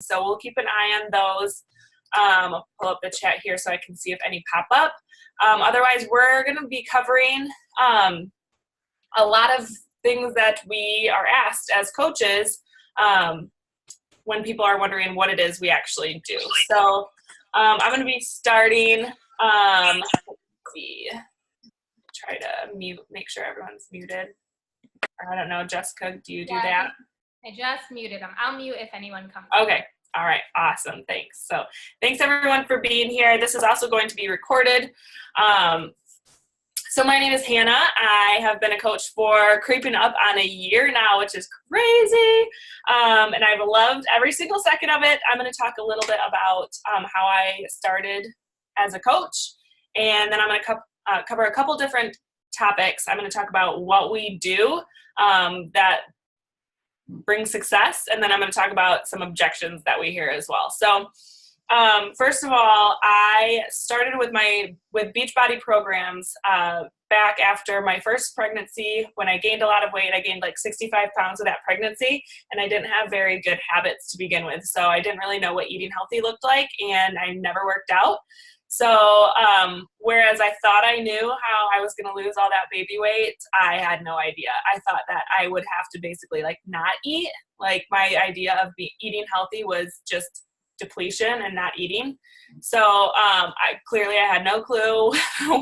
So we'll keep an eye on those. I'll pull up the chat here so I can see if any pop up. Otherwise, we're going to be covering a lot of things that we are asked as coaches when people are wondering what it is we actually do. So I'm going to be starting, let's see, try to mute, make sure everyone's muted. I don't know, Jessica, do you do that? I just muted them. I'll mute if anyone comes. Okay. All right. Awesome. Thanks. So thanks everyone for being here. This is also going to be recorded. So my name is Hannah. I have been a coach for creeping up on a year now, which is crazy. And I've loved every single second of it. I'm going to talk a little bit about how I started as a coach. And then I'm going to cover a couple different topics. I'm going to talk about what we do that brings success. And then I'm going to talk about some objections that we hear as well. So first of all, I started with Beachbody programs back after my first pregnancy. When I gained a lot of weight, I gained like 65 pounds of that pregnancy, and I didn't have very good habits to begin with. So I didn't really know what eating healthy looked like, and I never worked out. So whereas I thought I knew how I was going to lose all that baby weight, I had no idea. I thought that I would have to basically like not eat. Like my idea of eating healthy was just depletion and not eating. So I had no clue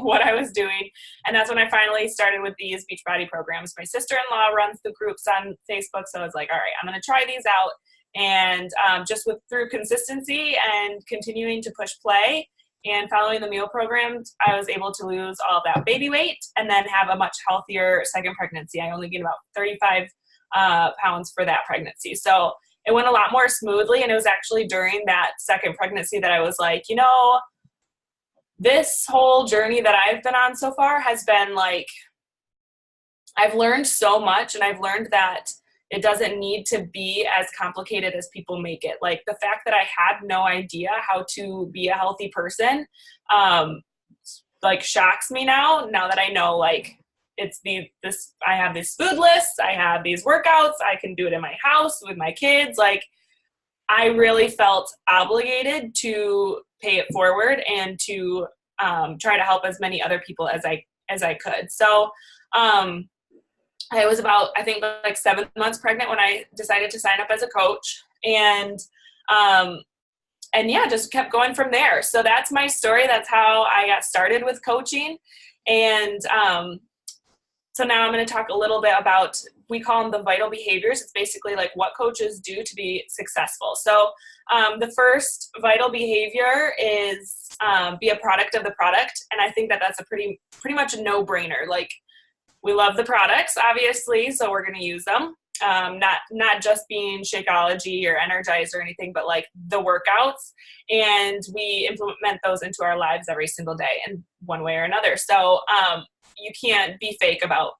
what I was doing. And that's when I finally started with these Beachbody programs. My sister-in-law runs the groups on Facebook. So I was like, all right, I'm going to try these out. And through consistency and continuing to push play and following the meal programs, I was able to lose all that baby weight and then have a much healthier second pregnancy. I only gained about 35 pounds for that pregnancy. So it went a lot more smoothly, and it was actually during that second pregnancy that I was like, you know, this whole journey that I've been on so far has been like, I've learned so much, and I've learned that it doesn't need to be as complicated as people make it. Like the fact that I had no idea how to be a healthy person, like shocks me now that I know, like, I have these food lists, I have these workouts, I can do it in my house with my kids. Like I really felt obligated to pay it forward and to try to help as many other people as I could. So I was about, I think like 7 months pregnant when I decided to sign up as a coach, and yeah, just kept going from there. So that's my story. That's how I got started with coaching. And so now I'm going to talk a little bit about, we call them the vital behaviors. It's basically like what coaches do to be successful. So the first vital behavior is be a product of the product. And I think that that's a pretty much a no-brainer. Like we love the products, obviously, so we're going to use them. Not just being Shakeology or Energize or anything, but like the workouts. And we implement those into our lives every single day in one way or another. So you can't be fake about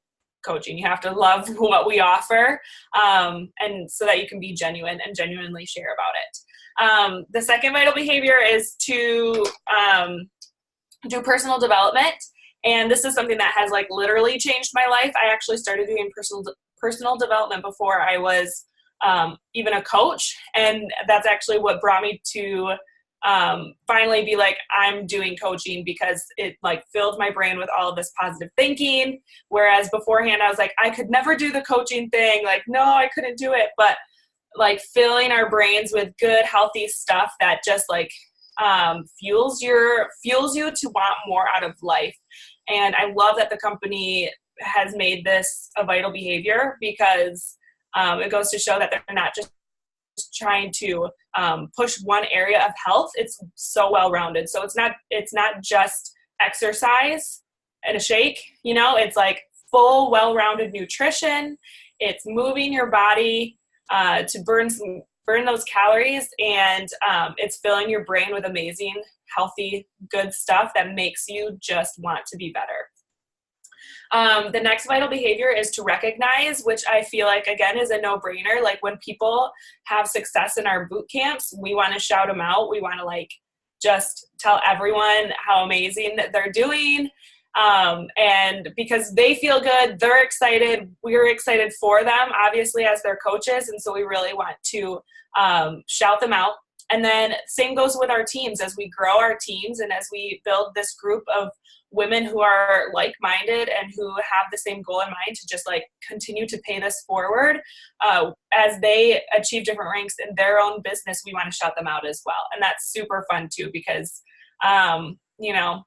coaching. You have to love what we offer, and so that you can be genuine and genuinely share about it. The second vital behavior is to do personal development. And this is something that has like literally changed my life. I actually started doing personal development before I was even a coach. And that's actually what brought me to finally be like, I'm doing coaching, because it like filled my brain with all of this positive thinking. Whereas beforehand I was like, I could never do the coaching thing. Like, no, I couldn't do it. But like filling our brains with good, healthy stuff that just like fuels you to want more out of life. And I love that the company has made this a vital behavior, because it goes to show that they're not just trying to push one area of health. It's so well-rounded. So it's not just exercise and a shake, you know, it's like full, well-rounded nutrition. It's moving your body to burn those calories, and it's filling your brain with amazing, healthy, good stuff that makes you just want to be better. The next vital behavior is to recognize, which I feel like, again, is a no-brainer. Like when people have success in our boot camps, we want to shout them out. We want to like just tell everyone how amazing that they're doing. And because they feel good, they're excited, we're excited for them, obviously, as their coaches. And so we really want to shout them out. And then same goes with our teams. As we grow our teams and as we build this group of women who are like-minded and who have the same goal in mind to just like continue to pay this forward, as they achieve different ranks in their own business, we want to shout them out as well. And that's super fun too, because, you know,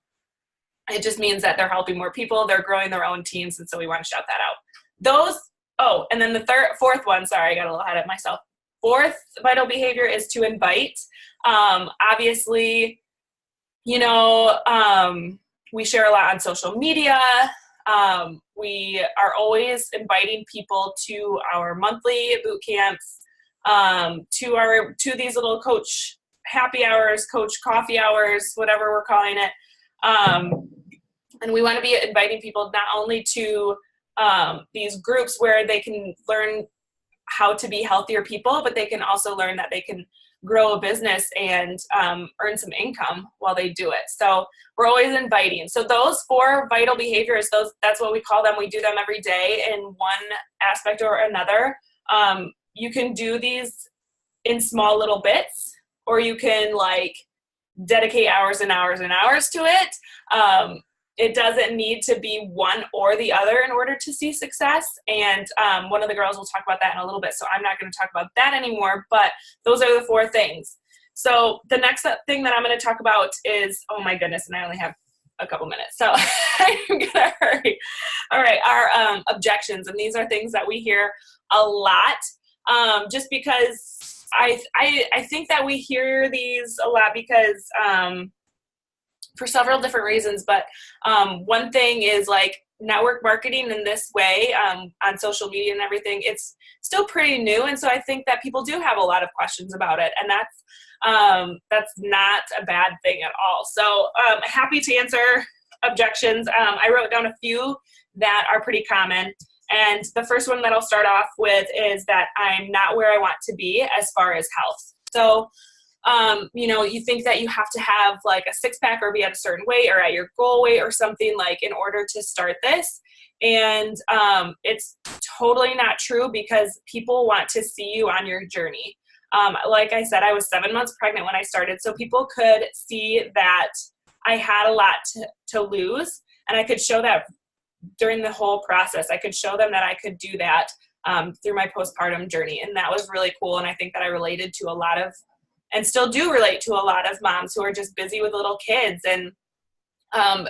it just means that they're helping more people, they're growing their own teams. And so we want to shout that out. And then the fourth one, sorry, I got a little ahead of myself. Fourth vital behavior is to invite. Obviously, you know, we share a lot on social media. We are always inviting people to our monthly boot camps, to these little coach happy hours, coach coffee hours, whatever we're calling it. And we want to be inviting people not only to these groups where they can learn how to be healthier people, but they can also learn that they can grow a business and earn some income while they do it. So we're always inviting. So those 4 vital behaviors, that's what we call them. We do them every day in one aspect or another. You can do these in small little bits, or you can like dedicate hours and hours and hours to it. It doesn't need to be one or the other in order to see success. And one of the girls will talk about that in a little bit, so I'm not going to talk about that anymore, but those are the 4 things. So the next thing that I'm going to talk about is, oh my goodness, and I only have a couple minutes, so I'm going to hurry. All right, our objections, and these are things that we hear a lot, just because I think that we hear these a lot because for several different reasons, but one thing is like network marketing in this way on social media and everything, it's still pretty new. And so I think that people do have a lot of questions about it, and that's not a bad thing at all. So happy to answer objections. I wrote down a few that are pretty common. And the first one that I'll start off with is that I'm not where I want to be as far as health. So you know, you think that you have to have like a 6-pack or be at a certain weight or at your goal weight or something like in order to start this. And it's totally not true, because people want to see you on your journey. Like I said, I was 7 months pregnant when I started, so people could see that I had a lot to lose, and I could show that during the whole process. I could show them that I could do that through my postpartum journey, and that was really cool. And I think that I related to a lot of, and still do relate to a lot of moms who are just busy with little kids. And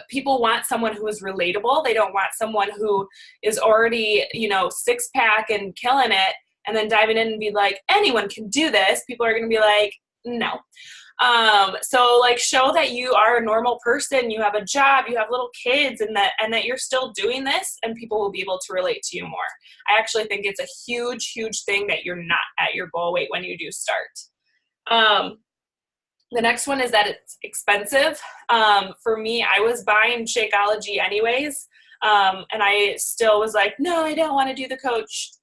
people want someone who is relatable. They don't want someone who is already, you know, 6-pack and killing it, and then diving in and be like, anyone can do this. People are going to be like, no. So like show that you are a normal person, you have a job, you have little kids, and that you're still doing this, and people will be able to relate to you more. I actually think it's a huge, huge thing that you're not at your goal weight when you do start. The next one is that it's expensive. For me, I was buying Shakeology anyways. And I still was like, no, I don't want to do the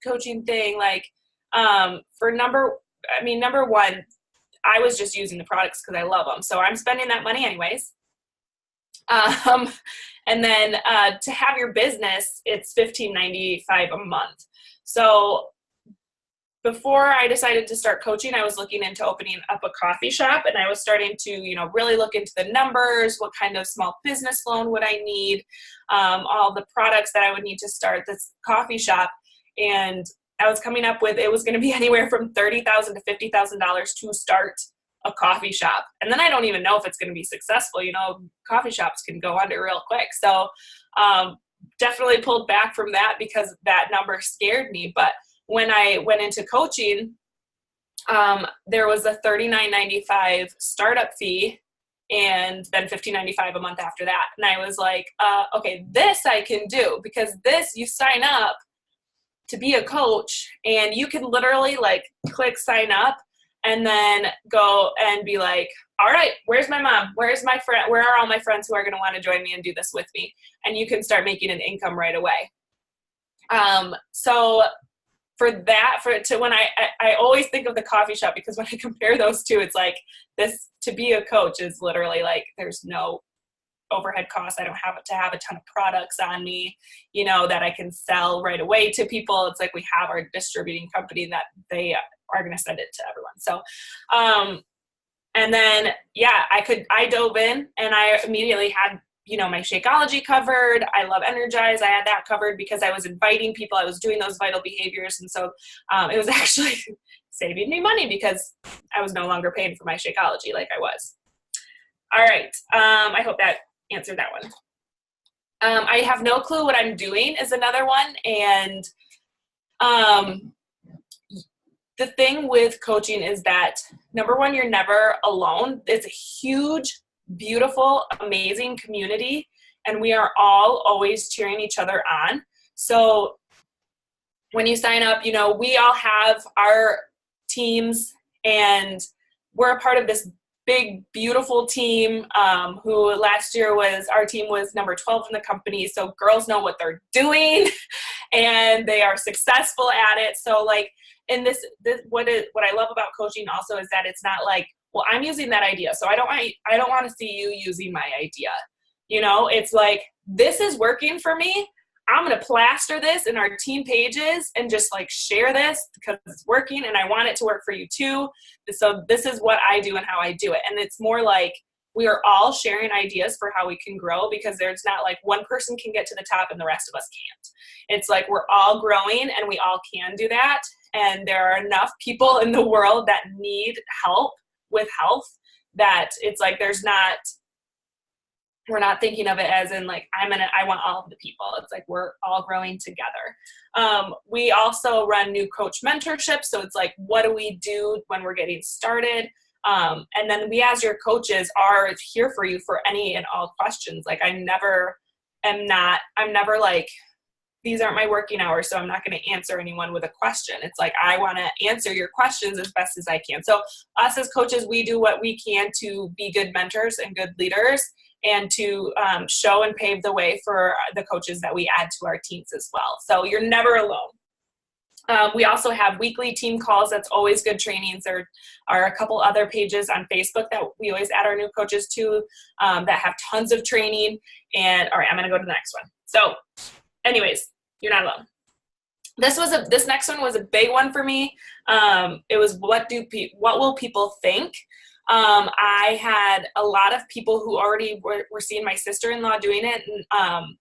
coaching thing. Like, number one, I was just using the products because I love them. So I'm spending that money anyways. And then, to have your business, it's $15.95 a month. So before I decided to start coaching, I was looking into opening up a coffee shop, and I was starting to, you know, really look into the numbers. What kind of small business loan would I need? All the products that I would need to start this coffee shop. And I was coming up with, it was going to be anywhere from $30,000 to $50,000 to start a coffee shop. And then I don't even know if it's going to be successful. You know, coffee shops can go under real quick. So definitely pulled back from that because that number scared me. But when I went into coaching, there was a $39.95 startup fee, and then $15.95 a month after that. And I was like, okay, this I can do, because this, you sign up to be a coach, and you can literally like click sign up and then go and be like, all right, where's my mom? Where's my friend? Where are all my friends who are going to want to join me and do this with me? And you can start making an income right away. So when I always think of the coffee shop, because when I compare those two, it's like this, to be a coach is literally like, there's no overhead costs. I don't have to have a ton of products on me, you know, that I can sell right away to people. It's like we have our distributing company that they are going to send it to everyone. So, and then, yeah, I dove in and I immediately had, you know, my Shakeology covered. I love Energize. I had that covered because I was inviting people. I was doing those vital behaviors. And so it was actually saving me money because I was no longer paying for my Shakeology like I was. All right. I hope that answered that one. I have no clue what I'm doing is another one. And the thing with coaching is that, number one, you're never alone. It's a huge, beautiful, amazing community, and we are all always cheering each other on. So when you sign up, you know, we all have our teams, and we're a part of this big, beautiful team who last year our team was number 12 in the company. So girls know what they're doing and they are successful at it. So like, and what I love about coaching also is that it's not like, well, I'm using that idea, so I don't want to see you using my idea. You know, it's like, this is working for me. I'm going to plaster this in our team pages and just like share this because it's working and I want it to work for you too. So this is what I do and how I do it. And it's more like we are all sharing ideas for how we can grow, because there's not like one person can get to the top and the rest of us can't. It's like we're all growing and we all can do that. And there are enough people in the world that need help with health that it's like we're not thinking of it as in like, I want all of the people. It's like, we're all growing together. We also run new coach mentorship. So it's like, what do we do when we're getting started? And then we, as your coaches, are here for you for any and all questions. Like I'm never like, these aren't my working hours, so I'm not going to answer anyone with a question. It's like, I want to answer your questions as best as I can. So us as coaches, we do what we can to be good mentors and good leaders, and to show and pave the way for the coaches that we add to our teams as well. So you're never alone. We also have weekly team calls. That's always good trainings. There are a couple other pages on Facebook that we always add our new coaches to that have tons of training. And all right, I'm going to go to the next one. So anyways, you're not alone. This next one was a big one for me. It was what will people think? I had a lot of people who already were seeing my sister-in-law doing it. And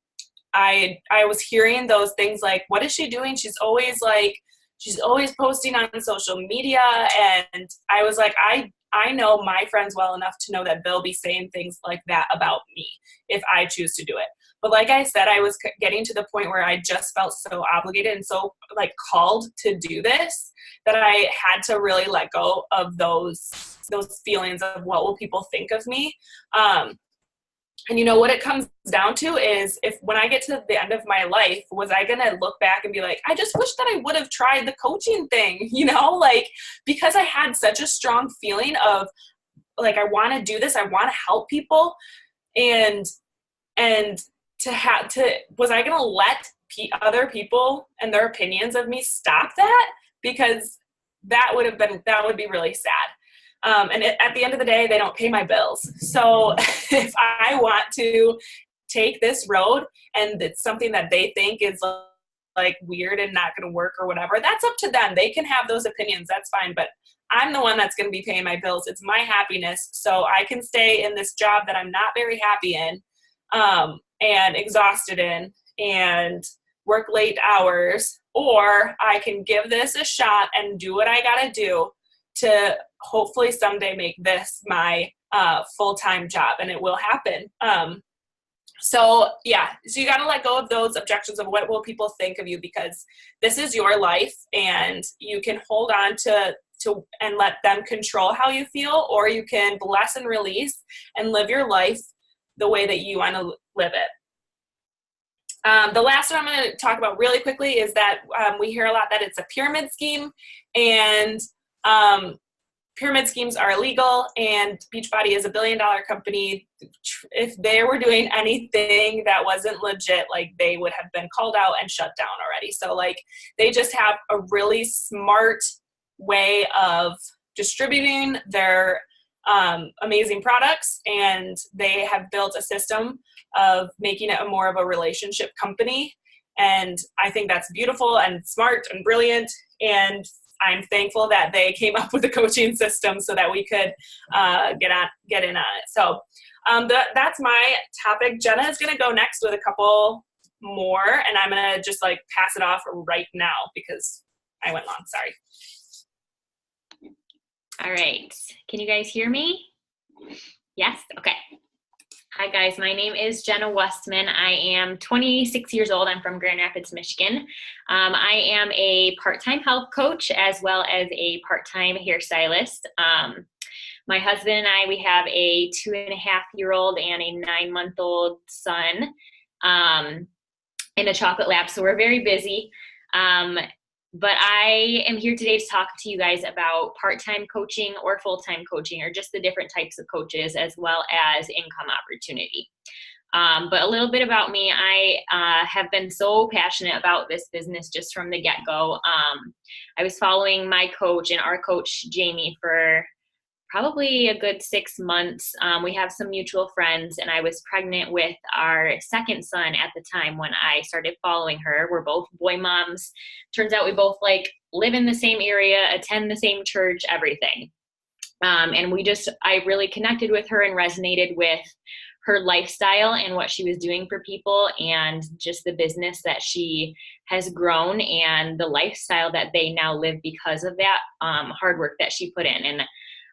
I was hearing those things like, what is she doing? She's always posting on social media. And I was like, I know my friends well enough to know that they'll be saying things like that about me if I choose to do it. But like I said, I was getting to the point where I just felt so obligated and so like called to do this that I had to really let go of those feelings of what will people think of me. And you know what it comes down to is, when I get to the end of my life, was I going to look back and be like, I just wish that I would have tried the coaching thing, you know, like, because I had such a strong feeling of like, I want to do this. I want to help people. And was I going to let other people and their opinions of me stop that? Because that would be really sad. And at the end of the day, they don't pay my bills. So if I want to take this road and it's something that they think is like weird and not going to work or whatever, that's up to them. They can have those opinions. That's fine. But I'm the one that's going to be paying my bills. It's my happiness. So I can stay in this job that I'm not very happy in, and exhausted in, and work late hours, or I can give this a shot and do what I got to do to hopefully someday make this my full-time job, and it will happen. So you got to let go of those objections of what will people think of you, because this is your life and you can hold on to and let them control how you feel, or you can bless and release and live your life the way that you want to live it. The last one I'm going to talk about really quickly is that we hear a lot that it's a pyramid scheme, and pyramid schemes are illegal, and Beachbody is a $1 billion company. If they were doing anything that wasn't legit, like, they would have been called out and shut down already. So like, they just have a really smart way of distributing their amazing products, and they have built a system of making it more of a relationship company. And I think that's beautiful and smart and brilliant. And I'm thankful that they came up with a coaching system so that we could get in on it. So that's my topic. Jenna is going to go next with a couple more, and I'm going to just like pass it off right now because I went long. Sorry. All right. Can you guys hear me? Yes? Okay. Hi guys, my name is Jenna Westman. I am 26 years old. I'm from Grand Rapids, Michigan. I am a part-time health coach as well as a part-time hairstylist. My husband and I, we have a 2.5-year-old and a 9-month-old son, and a chocolate lab, so we're very busy. But I am here today to talk to you guys about part-time coaching or full-time coaching, or just the different types of coaches, as well as income opportunity. But a little bit about me, I have been so passionate about this business just from the get-go. I was following my coach and our coach, Jamie, for probably a good 6 months. We have some mutual friends, and I was pregnant with our second son at the time when I started following her. We're both boy moms. Turns out we both like live in the same area, attend the same church, everything. And I really connected with her and resonated with her lifestyle and what she was doing for people, and just the business that she has grown and the lifestyle that they now live because of that hard work that she put in. And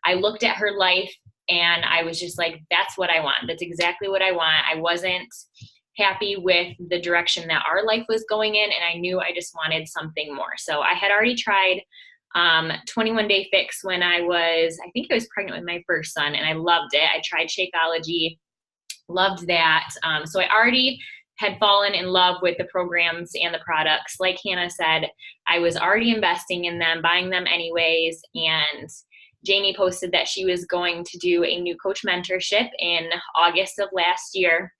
I looked at her life and I was just like, that's what I want. That's exactly what I want. I wasn't happy with the direction that our life was going in, and I knew I just wanted something more. So I had already tried 21 Day Fix when I think I was pregnant with my first son, and I loved it. I tried Shakeology, loved that. So I already had fallen in love with the programs and the products. Like Hannah said, I was already investing in them, buying them anyways, and Jamie posted that she was going to do a new coach mentorship in August of last year.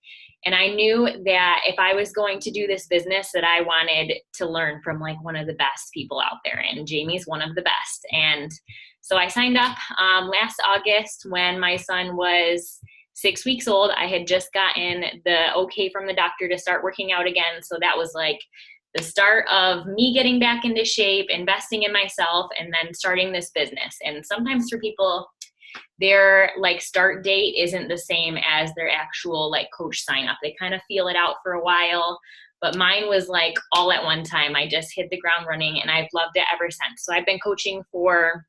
And I knew that if I was going to do this business, that I wanted to learn from like one of the best people out there. And Jamie's one of the best. And so I signed up last August when my son was 6 weeks old. I had just gotten the okay from the doctor to start working out again. So that was like the start of me getting back into shape, investing in myself, and then starting this business. And sometimes for people, their like start date isn't the same as their actual like coach sign up. They kind of feel it out for a while, but mine was like all at one time. I just hit the ground running, and I've loved it ever since. So I've been coaching for,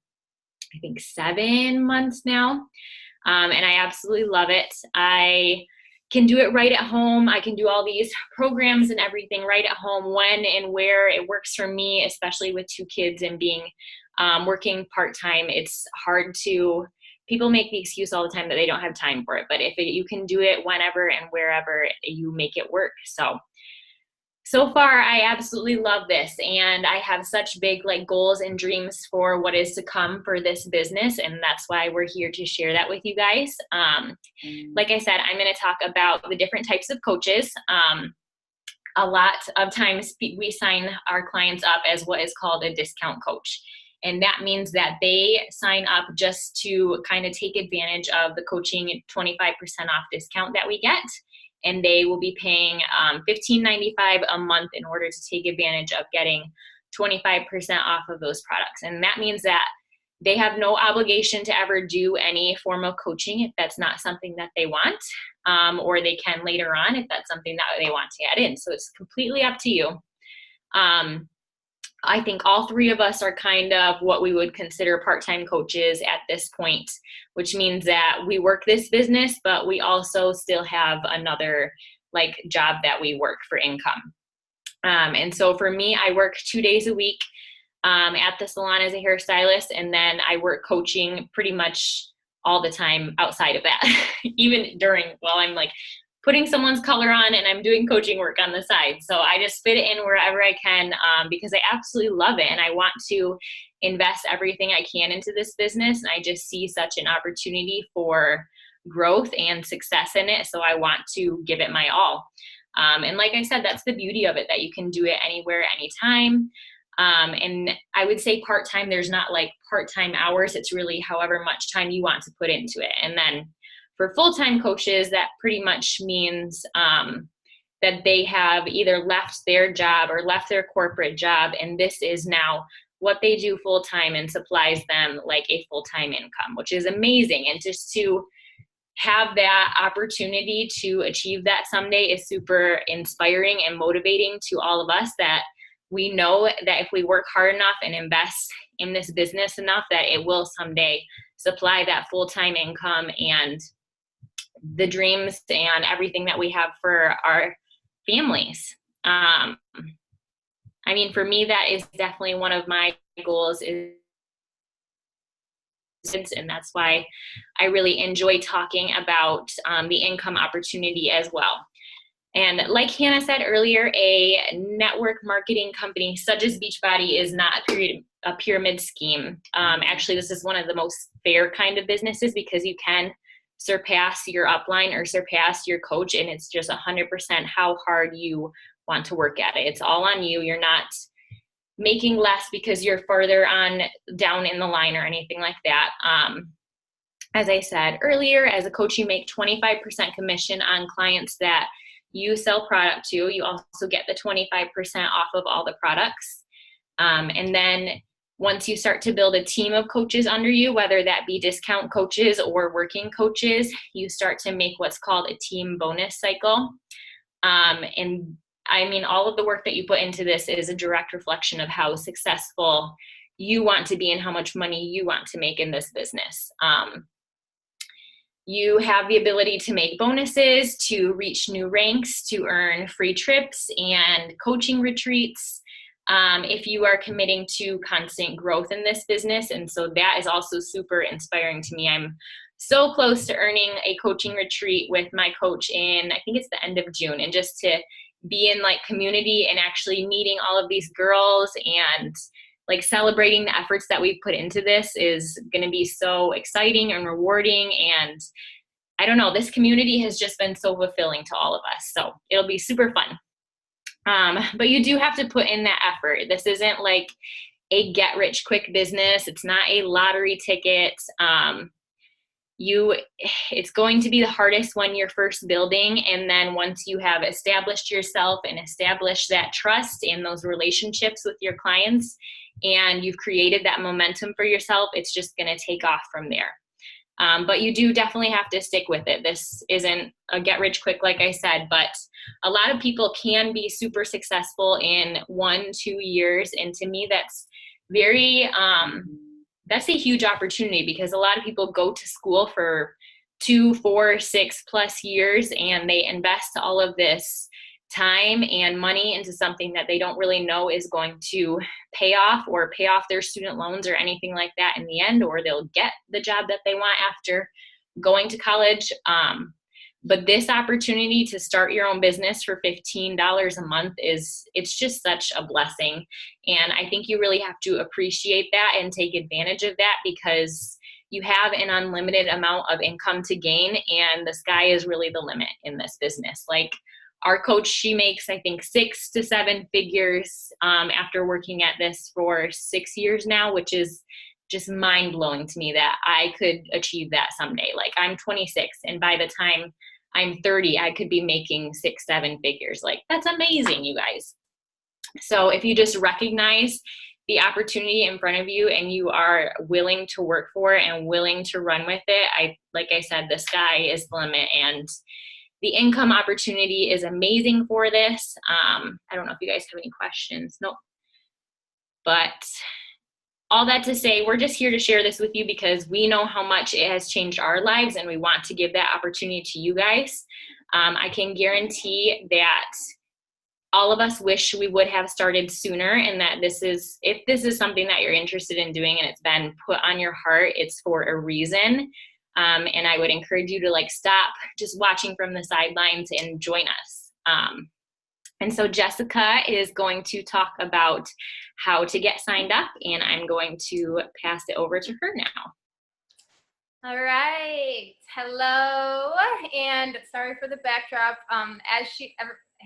I think, 7 months now. And I absolutely love it. I can do it right at home. I can do all these programs and everything right at home when and where it works for me, especially with 2 kids and being working part-time. It's hard to, people make the excuse all the time that they don't have time for it, but you can do it whenever and wherever, you make it work. So far, I absolutely love this, and I have such big like goals and dreams for what is to come for this business, and that's why we're here to share that with you guys. Like I said, I'm going to talk about the different types of coaches. A lot of times we sign our clients up as what is called a discount coach, and that means that they sign up just to kind of take advantage of the coaching 25% off discount that we get. And they will be paying $15.95 a month in order to take advantage of getting 25% off of those products. And that means that they have no obligation to ever do any form of coaching if that's not something that they want, or they can later on if that's something that they want to add in. So it's completely up to you. I think all 3 of us are kind of what we would consider part-time coaches at this point, which means that we work this business, but we also still have another like job that we work for income. And so for me, I work 2 days a week at the salon as a hairstylist, and then I work coaching pretty much all the time outside of that, even while I'm like putting someone's color on and I'm doing coaching work on the side. So I just fit it in wherever I can because I absolutely love it. And I want to invest everything I can into this business. And I just see such an opportunity for growth and success in it. So I want to give it my all. And like I said, that's the beauty of it, that you can do it anywhere, anytime. And I would say part-time, there's not like part-time hours. It's really however much time you want to put into it. And then for full-time coaches, that pretty much means that they have either left their job or left their corporate job, and this is now what they do full-time and supplies them like a full-time income, which is amazing. And just to have that opportunity to achieve that someday is super inspiring and motivating to all of us, that we know that if we work hard enough and invest in this business enough, that it will someday supply that full-time income and the dreams and everything that we have for our families. I mean, for me, that is definitely one of my goals, and that's why I really enjoy talking about the income opportunity as well. And like Hannah said earlier, a network marketing company such as Beachbody is not a pyramid scheme. Actually, this is one of the most fair kind of businesses, because you can surpass your upline or surpass your coach, and it's just 100% how hard you want to work at it. It's all on you. You're not making less because you're further on down in the line or anything like that. As I said earlier, as a coach, you make 25% commission on clients that you sell product to. You also get the 25% off of all the products. And then once you start to build a team of coaches under you, whether that be discount coaches or working coaches, you start to make what's called a team bonus cycle. And I mean, all of the work that you put into this is a direct reflection of how successful you want to be and how much money you want to make in this business. You have the ability to make bonuses, to reach new ranks, to earn free trips and coaching retreats, if you are committing to constant growth in this business. And so that is also super inspiring to me. I'm so close to earning a coaching retreat with my coach in, I think it's the end of June, and just to be in like community and actually meeting all of these girls and like celebrating the efforts that we've put into this is going to be so exciting and rewarding. And I don't know, this community has just been so fulfilling to all of us. So it'll be super fun. But you do have to put in that effort. This isn't like a get rich quick business. It's not a lottery ticket. It's going to be the hardest when you're first building, and then once you have established yourself and established that trust and those relationships with your clients, and you've created that momentum for yourself, it's just going to take off from there. But you do definitely have to stick with it. This isn't a get rich quick, like I said, but a lot of people can be super successful in 1-2 years. And to me, that's that's a huge opportunity, because a lot of people go to school for 2, 4, 6+ years, and they invest all of this time and money into something that they don't really know is going to pay off their student loans or anything like that in the end, or they'll get the job that they want after going to college. But this opportunity to start your own business for $15 a month it's just such a blessing. And I think you really have to appreciate that and take advantage of that, because you have an unlimited amount of income to gain, and the sky is really the limit in this business. Like our coach, she makes, I think, 6 to 7 figures after working at this for 6 years now, which is just mind-blowing to me that I could achieve that someday. Like I'm 26, and by the time I'm 30, I could be making 6-7 figures. Like that's amazing, you guys. So if you just recognize the opportunity in front of you and you are willing to work for it and willing to run with it, like I said, the sky is the limit, and the income opportunity is amazing for this. I don't know if you guys have any questions. Nope. But all that to say, we're just here to share this with you because we know how much it has changed our lives, and we want to give that opportunity to you guys. I can guarantee that all of us wish we would have started sooner, and that if this is something that you're interested in doing and it's been put on your heart, it's for a reason. And I would encourage you to like stop just watching from the sidelines and join us. And so Jessica is going to talk about how to get signed up, and I'm going to pass it over to her now. All right. Hello, and sorry for the backdrop. As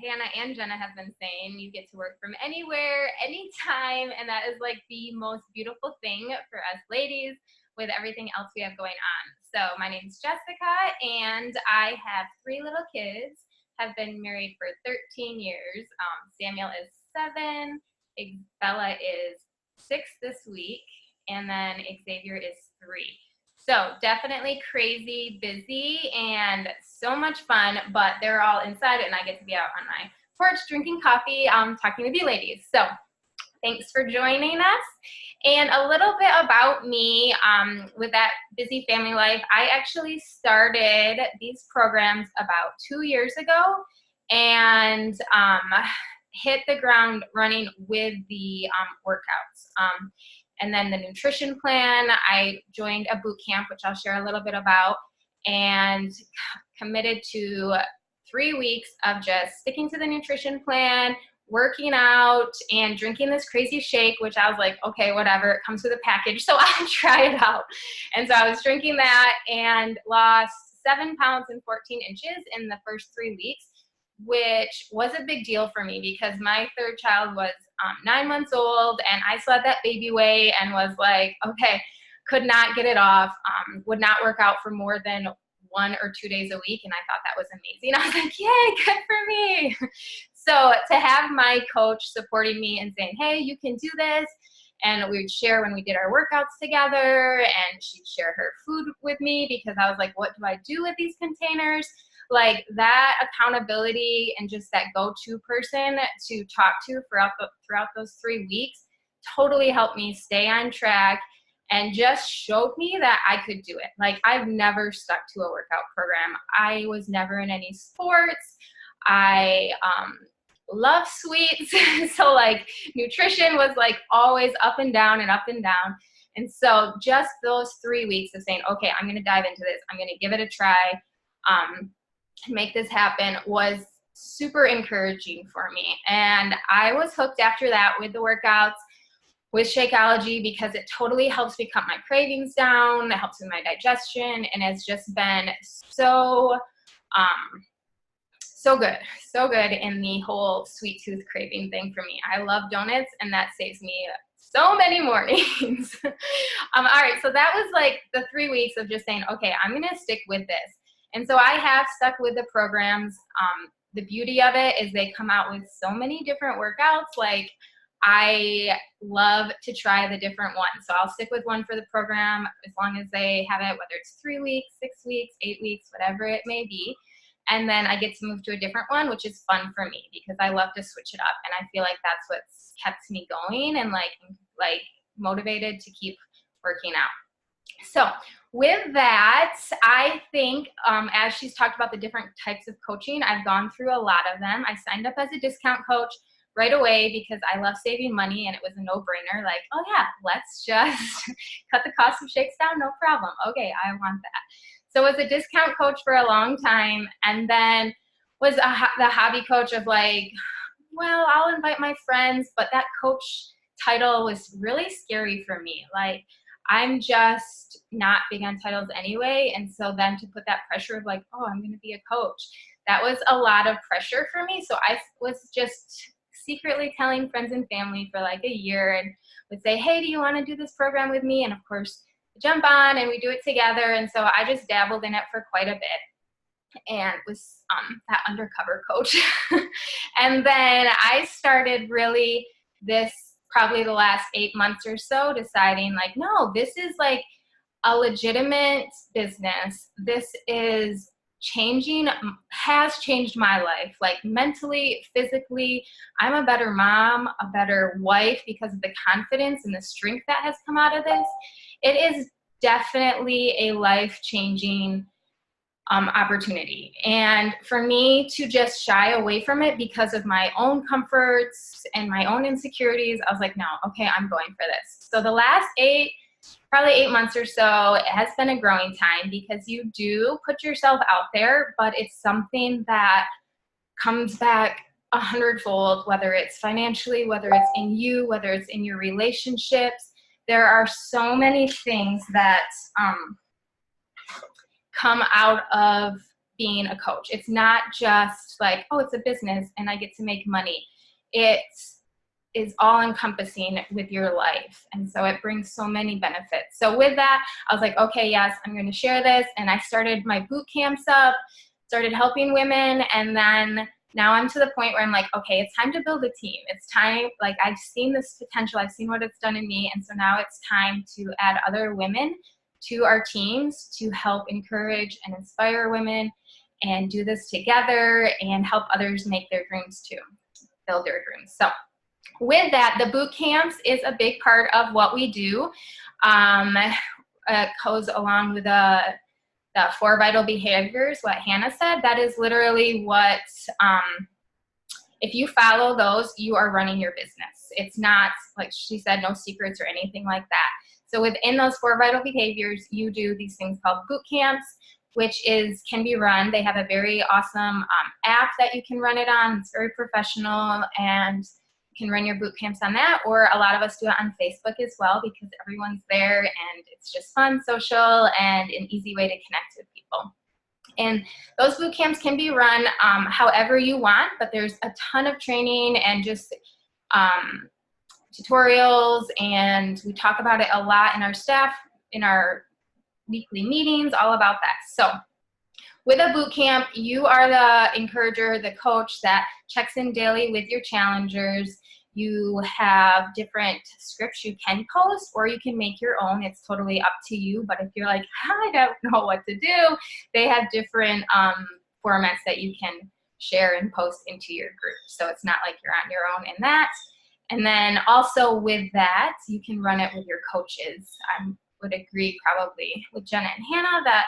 Hannah and Jenna have been saying, you get to work from anywhere, anytime, and that is like the most beautiful thing for us ladies with everything else we have going on. So my name is Jessica, and I have 3 little kids, have been married for 13 years. Samuel is 7, Bella is 6 this week, and then Xavier is 3. So definitely crazy, busy, and so much fun, but they're all inside and I get to be out on my porch drinking coffee, talking with you ladies. So thanks for joining us. And a little bit about me, with that busy family life, I actually started these programs about 2 years ago and hit the ground running with the workouts. And then the nutrition plan, I joined a boot camp, which I'll share a little bit about, and committed to 3 weeks of just sticking to the nutrition plan, working out, and drinking this crazy shake, which I was like, okay, whatever, it comes with a package, so I'll try it out. And so I was drinking that and lost 7 pounds and 14 inches in the first 3 weeks, which was a big deal for me because my 3rd child was 9 months old, and I still had that baby weight and was like, okay, could not get it off, would not work out for more than 1 or 2 days a week, and I thought that was amazing. I was like, yay, good for me. So to have my coach supporting me and saying, hey, you can do this, and we would share when we did our workouts together, and she'd share her food with me because I was like, what do I do with these containers? Like that accountability and just that go-to person to talk to throughout those 3 weeks totally helped me stay on track and just showed me that I could do it. Like I've never stuck to a workout program. I was never in any sports. I love sweets. So like nutrition was like always up and down and up and down. And so just those 3 weeks of saying, okay, I'm going to dive into this. I'm going to give it a try. Make this happen was super encouraging for me. And I was hooked after that with the workouts, with Shakeology, because it totally helps me cut my cravings down. It helps with my digestion, and it's just been so good in the whole sweet tooth craving thing for me. I love donuts, and that saves me so many mornings. All right, so that was like the 3 weeks of just saying, okay, I'm gonna stick with this. And so I have stuck with the programs. The beauty of it is they come out with so many different workouts. Like I love to try the different ones. So I'll stick with one for the program as long as they have it, whether it's 3 weeks, 6 weeks, 8 weeks, whatever it may be. And then I get to move to a different one, which is fun for me because I love to switch it up. And I feel like that's what's kept me going and like motivated to keep working out. So with that, I think as she's talked about the different types of coaching, I've gone through a lot of them. I signed up as a discount coach right away because I love saving money, and it was a no-brainer. Like, oh yeah, let's just cut the cost of shakes down, no problem. Okay, I want that. So was a discount coach for a long time, and then was the hobby coach of like, well, I'll invite my friends, but that coach title was really scary for me. Like, I'm just not big on titles anyway. And so then to put that pressure of like, oh, I'm going to be a coach, that was a lot of pressure for me. So I was just secretly telling friends and family for like a year and would say, hey, do you want to do this program with me? And of course, jump on and we do it together. And so I just dabbled in it for quite a bit and was that undercover coach. And then I started really this probably the last 8 months or so deciding like, no, this is like a legitimate business. This is has changed my life, like mentally, physically. I'm a better mom, a better wife because of the confidence and the strength that has come out of this. It is definitely a life-changing opportunity. And for me to just shy away from it because of my own comforts and my own insecurities, I was like, no, okay, I'm going for this. So the last probably 8 months or so, it has been a growing time because you do put yourself out there, but it's something that comes back 100-fold, whether it's financially, whether it's in you, whether it's in your relationships. There are so many things that come out of being a coach. It's not just like, oh, it's a business and I get to make money. It is all encompassing with your life. And so it brings so many benefits. So with that, I was like, okay, yes, I'm going to share this. And I started my boot camps up, started helping women. And then now I'm to the point where I'm like, okay, it's time to build a team. It's time, like I've seen this potential. I've seen what it's done in me. And so now it's time to add other women to our teams to help encourage and inspire women and do this together and help others make their dreams too, build their dreams. So with that, the boot camps is a big part of what we do. It goes along with the 4 vital behaviors, what Hannah said. That is literally what, if you follow those, you are running your business. It's not, like she said, no secrets or anything like that. So within those 4 vital behaviors, you do these things called boot camps, which can be run. They have a very awesome app that you can run it on. It's very professional, and you can run your boot camps on that, or a lot of us do it on Facebook as well because everyone's there and it's just fun, social, and an easy way to connect with people. And those boot camps can be run however you want, but there's a ton of training and just tutorials, and we talk about it a lot in our staff, in our weekly meetings, all about that. So with a boot camp, you are the encourager, the coach that checks in daily with your challengers. You have different scripts you can post, or you can make your own. It's totally up to you. But if you're like, I don't know what to do, they have different formats that you can share and post into your group. So it's not like you're on your own in that. And then also with that, you can run it with your coaches. I would agree probably with Jenna and Hannah that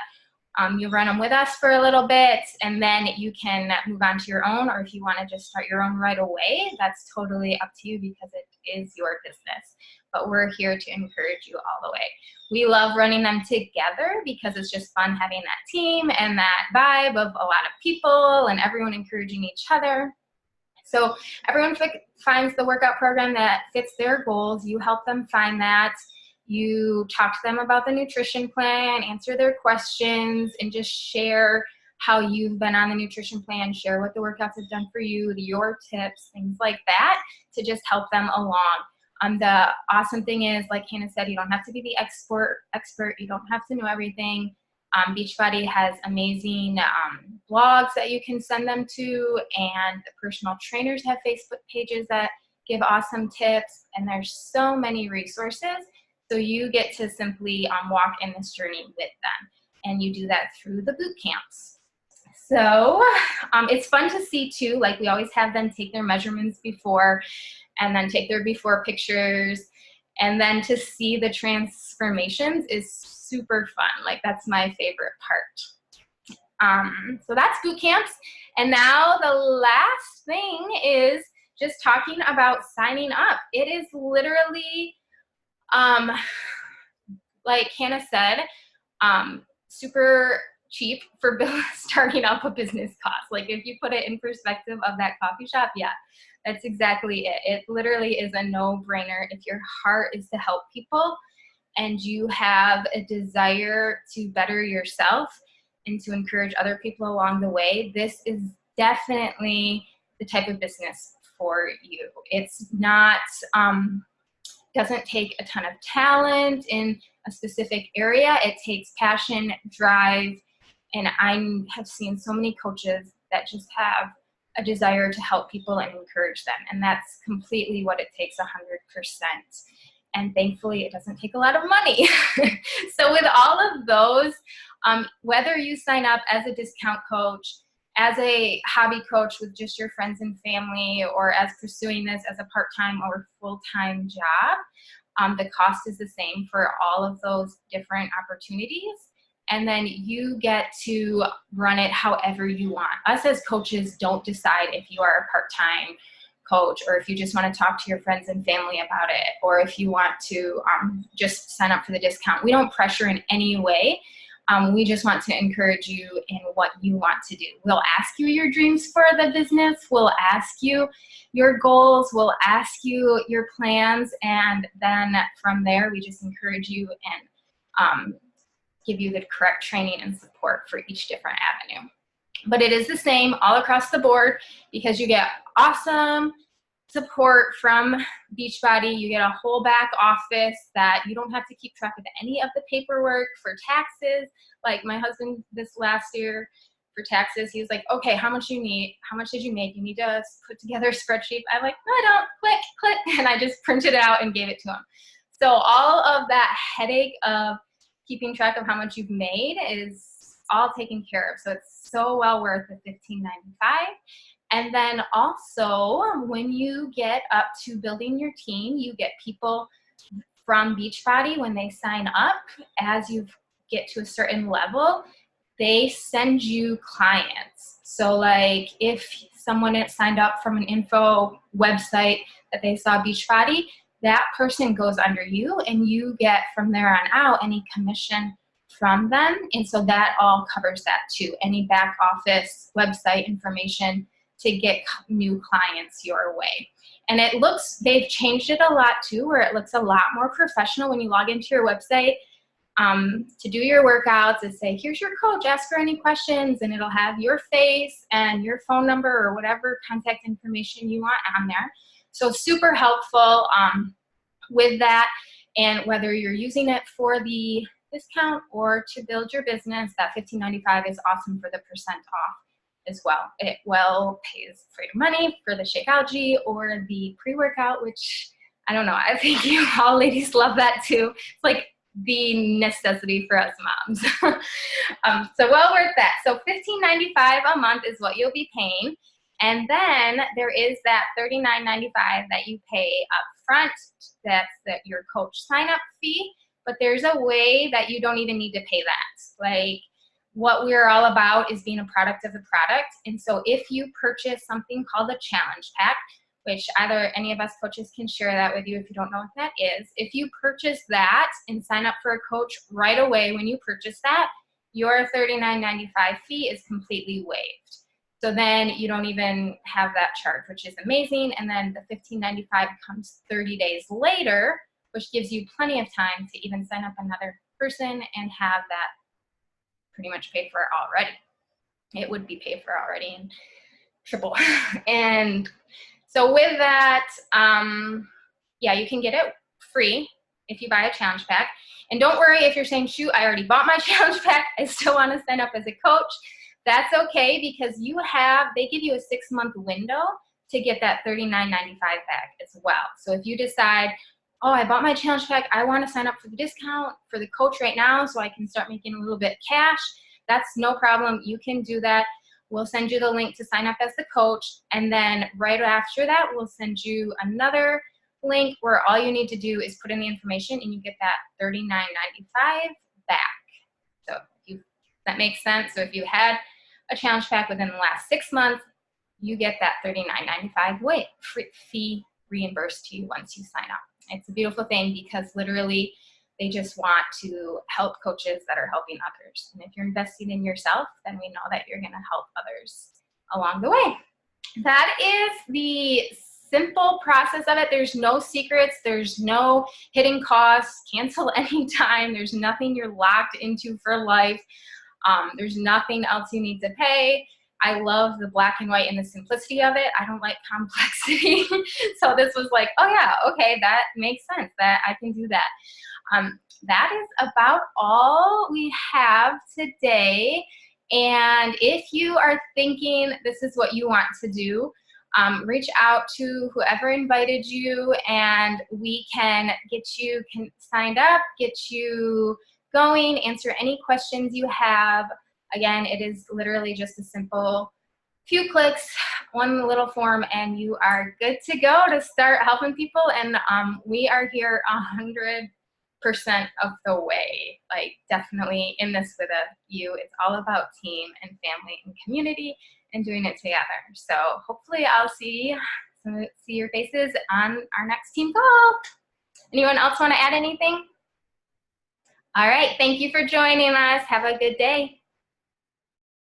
you run them with us for a little bit, and then you can move on to your own, or if you want to just start your own right away, that's totally up to you because it is your business. But we're here to encourage you all the way. We love running them together because it's just fun having that team and that vibe of a lot of people and everyone encouraging each other. So everyone finds the workout program that fits their goals. You help them find that. You talk to them about the nutrition plan, answer their questions, and just share how you've been on the nutrition plan, share what the workouts have done for you, your tips, things like that, to just help them along. The awesome thing is, like Hannah said, you don't have to be the expert. You don't have to know everything. Beachbody has amazing blogs that you can send them to, and the personal trainers have Facebook pages that give awesome tips, and there's so many resources. So you get to simply walk in this journey with them, and you do that through the boot camps. So it's fun to see too, like we always have them take their measurements before, and then take their before pictures, and then to see the transformations is super fun. Like that's my favorite part. So that's boot camps. And now the last thing is just talking about signing up. It is literally, like Hannah said, super cheap for starting up a business cost. Like if you put it in perspective of that coffee shop, yeah, that's exactly it. It literally is a no-brainer. If your heart is to help people and you have a desire to better yourself and to encourage other people along the way, this is definitely the type of business for you. It's not, doesn't take a ton of talent in a specific area. It takes passion, drive, and I have seen so many coaches that just have a desire to help people and encourage them, and that's completely what it takes, 100%. And thankfully, it doesn't take a lot of money. So with all of those, whether you sign up as a discount coach, as a hobby coach with just your friends and family, or as pursuing this as a part-time or full-time job, the cost is the same for all of those different opportunities. And then you get to run it however you want. Us as coaches don't decide if you are a part-time coach, or if you just want to talk to your friends and family about it, or if you want to just sign up for the discount. We don't pressure in any way. We just want to encourage you in what you want to do. We'll ask you your dreams for the business. We'll ask you your goals. We'll ask you your plans. And then from there, we just encourage you and give you the correct training and support for each different avenue. But it is the same all across the board because you get awesome support from Beachbody. You get a whole back office that you don't have to keep track of any of the paperwork for taxes. Like my husband this last year for taxes, he was like, okay, how much you need? How much did you make? You need to put together a spreadsheet. I'm like, no, I don't. Click, click. And I just printed it out and gave it to him. So all of that headache of keeping track of how much you've made is all taken care of. So it's so well worth the $15.95. And then also when you get up to building your team, you get people from Beachbody when they sign up. As you get to a certain level, they send you clients. So like if someone had signed up from an info website that they saw Beachbody, that person goes under you and you get from there on out any commission from them. And so that all covers that too. Any back office website information to get new clients your way. And it looks, they've changed it a lot too, where it looks a lot more professional when you log into your website to do your workouts and say, here's your coach, ask her any questions, and it'll have your face and your phone number or whatever contact information you want on there. So super helpful with that. And whether you're using it for the discount or to build your business, that $15.95 is awesome for the percent off as well. It well pays for your money for the Shakeology or the pre-workout, which I don't know, I think you all ladies love that too. It's like the necessity for us moms. So well worth that. So $15.95 a month is what you'll be paying. And then there is that $39.95 that you pay up front. That's your coach sign up fee. But there's a way that you don't even need to pay that. Like what we're all about is being a product of the product. And so if you purchase something called a challenge pack, which either any of us coaches can share that with you if you don't know what that is. If you purchase that and sign up for a coach right away when you purchase that, your $39.95 fee is completely waived. So then you don't even have that charge, which is amazing. And then the $15.95 comes 30 days later, which gives you plenty of time to even sign up another person and have that pretty much paid for already. It would be paid for already and triple. And so with that, yeah, you can get it free if you buy a challenge pack. And don't worry if you're saying, shoot, I already bought my challenge pack, I still want to sign up as a coach. That's okay because they give you a 6-month window to get that $39.95 back as well. So if you decide, oh, I bought my challenge pack, I want to sign up for the discount for the coach right now so I can start making a little bit cash, that's no problem. You can do that. We'll send you the link to sign up as the coach. And then right after that, we'll send you another link where all you need to do is put in the information and you get that $39.95 back. So that makes sense. So if you had a challenge pack within the last 6 months, you get that $39.95 fee reimbursed to you once you sign up. It's a beautiful thing because literally they just want to help coaches that are helping others. And if you're investing in yourself, then we know that you're going to help others along the way. That is the simple process of it. There's no secrets. There's no hidden costs. Cancel anytime. There's nothing you're locked into for life. There's nothing else you need to pay. I love the black and white and the simplicity of it. I don't like complexity. So this was like, oh yeah, okay, that makes sense, that I can do that. That is about all we have today. And if you are thinking this is what you want to do, reach out to whoever invited you and we can get you signed up, get you going, answer any questions you have. Again, it is literally just a simple few clicks, one little form, and you are good to go to start helping people. And we are here 100% of the way, like definitely in this with you. It's all about team and family and community and doing it together. So hopefully I'll see your faces on our next team call. Anyone else want to add anything? All right, thank you for joining us. Have a good day.